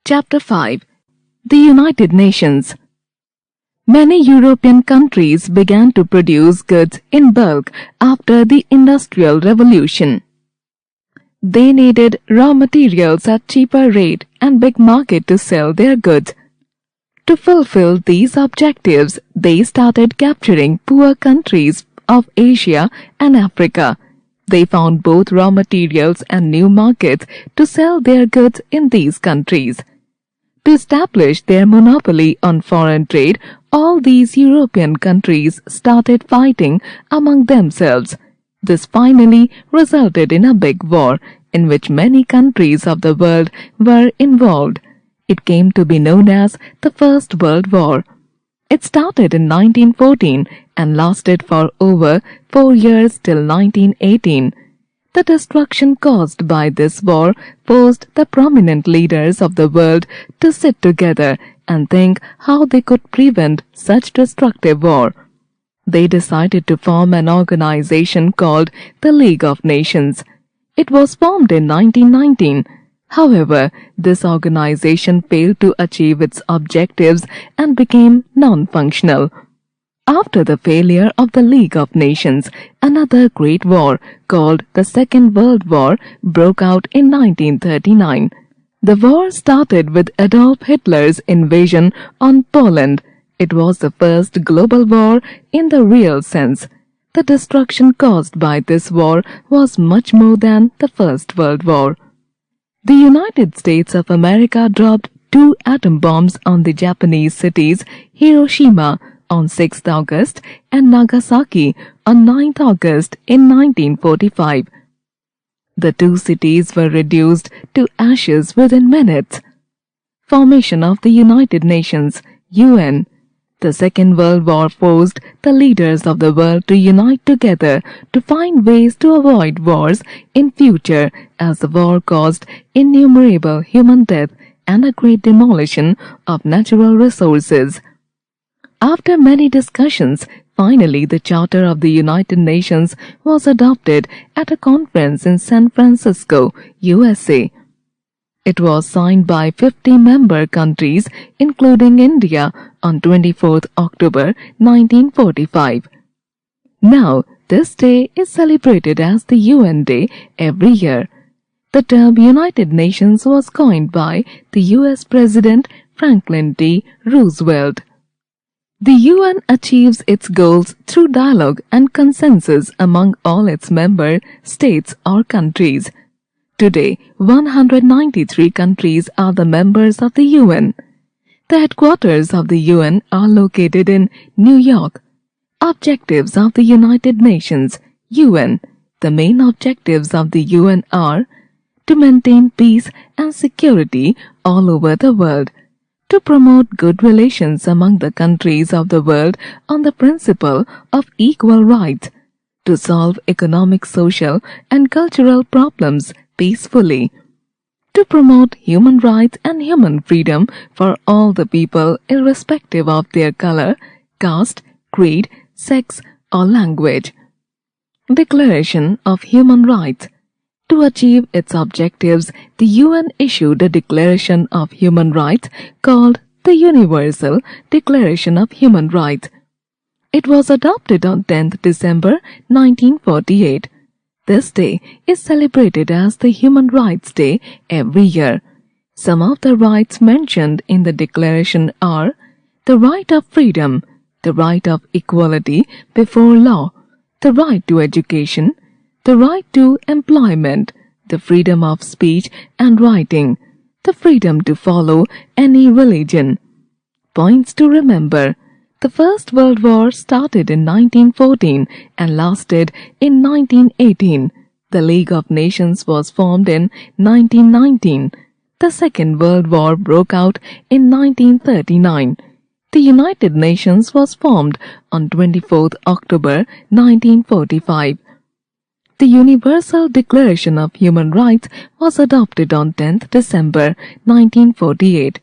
Chapter 5. The United Nations. Many European countries began to produce goods in bulk after the Industrial Revolution. They needed raw materials at cheaper rate and big market to sell their goods. To fulfill these objectives, they started capturing poor countries of Asia and Africa. They found both raw materials and new markets to sell their goods in these countries. To establish their monopoly on foreign trade, all these European countries started fighting among themselves. This finally resulted in a big war in which many countries of the world were involved. It came to be known as the First World War. It started in 1914 and lasted for over 4 years till 1918. The destruction caused by this war forced the prominent leaders of the world to sit together and think how they could prevent such destructive war. They decided to form an organization called the League of Nations. It was formed in 1919. However, this organization failed to achieve its objectives and became non-functional. After the failure of the League of Nations, another great war, called the Second World War, broke out in 1939. The war started with Adolf Hitler's invasion on Poland. It was the first global war in the real sense. The destruction caused by this war was much more than the First World War. The United States of America dropped 2 atom bombs on the Japanese cities Hiroshima on 6th August and Nagasaki on 9th August in 1945. The 2 cities were reduced to ashes within minutes. Formation of the United Nations, UN. The Second World War forced the leaders of the world to unite together to find ways to avoid wars in future, as the war caused innumerable human death and a great demolition of natural resources. After many discussions, finally the Charter of the United Nations was adopted at a conference in San Francisco, USA. It was signed by 50 member countries, including India, on 24th October 1945. Now, this day is celebrated as the UN Day every year. The term United Nations was coined by the US President Franklin D. Roosevelt. The UN achieves its goals through dialogue and consensus among all its member states or countries. Today, 193 countries are the members of the UN. The headquarters of the UN are located in New York. Objectives of the United Nations, UN. The main objectives of the UN are to maintain peace and security all over the world, to promote good relations among the countries of the world on the principle of equal rights, to solve economic, social, and cultural problems peacefully, to promote human rights and human freedom for all the people irrespective of their color, caste, creed, sex, or language. Declaration of Human Rights. To achieve its objectives, the UN issued a Declaration of Human Rights called the Universal Declaration of Human Rights. It was adopted on 10th December 1948. This day is celebrated as the Human Rights Day every year. Some of the rights mentioned in the declaration are the right of freedom, the right of equality before law, the right to education, the right to employment, the freedom of speech and writing, the freedom to follow any religion. Points to remember. The First World War started in 1914 and lasted in 1918. The League of Nations was formed in 1919. The Second World War broke out in 1939. The United Nations was formed on 24th October 1945. The Universal Declaration of Human Rights was adopted on 10th December 1948.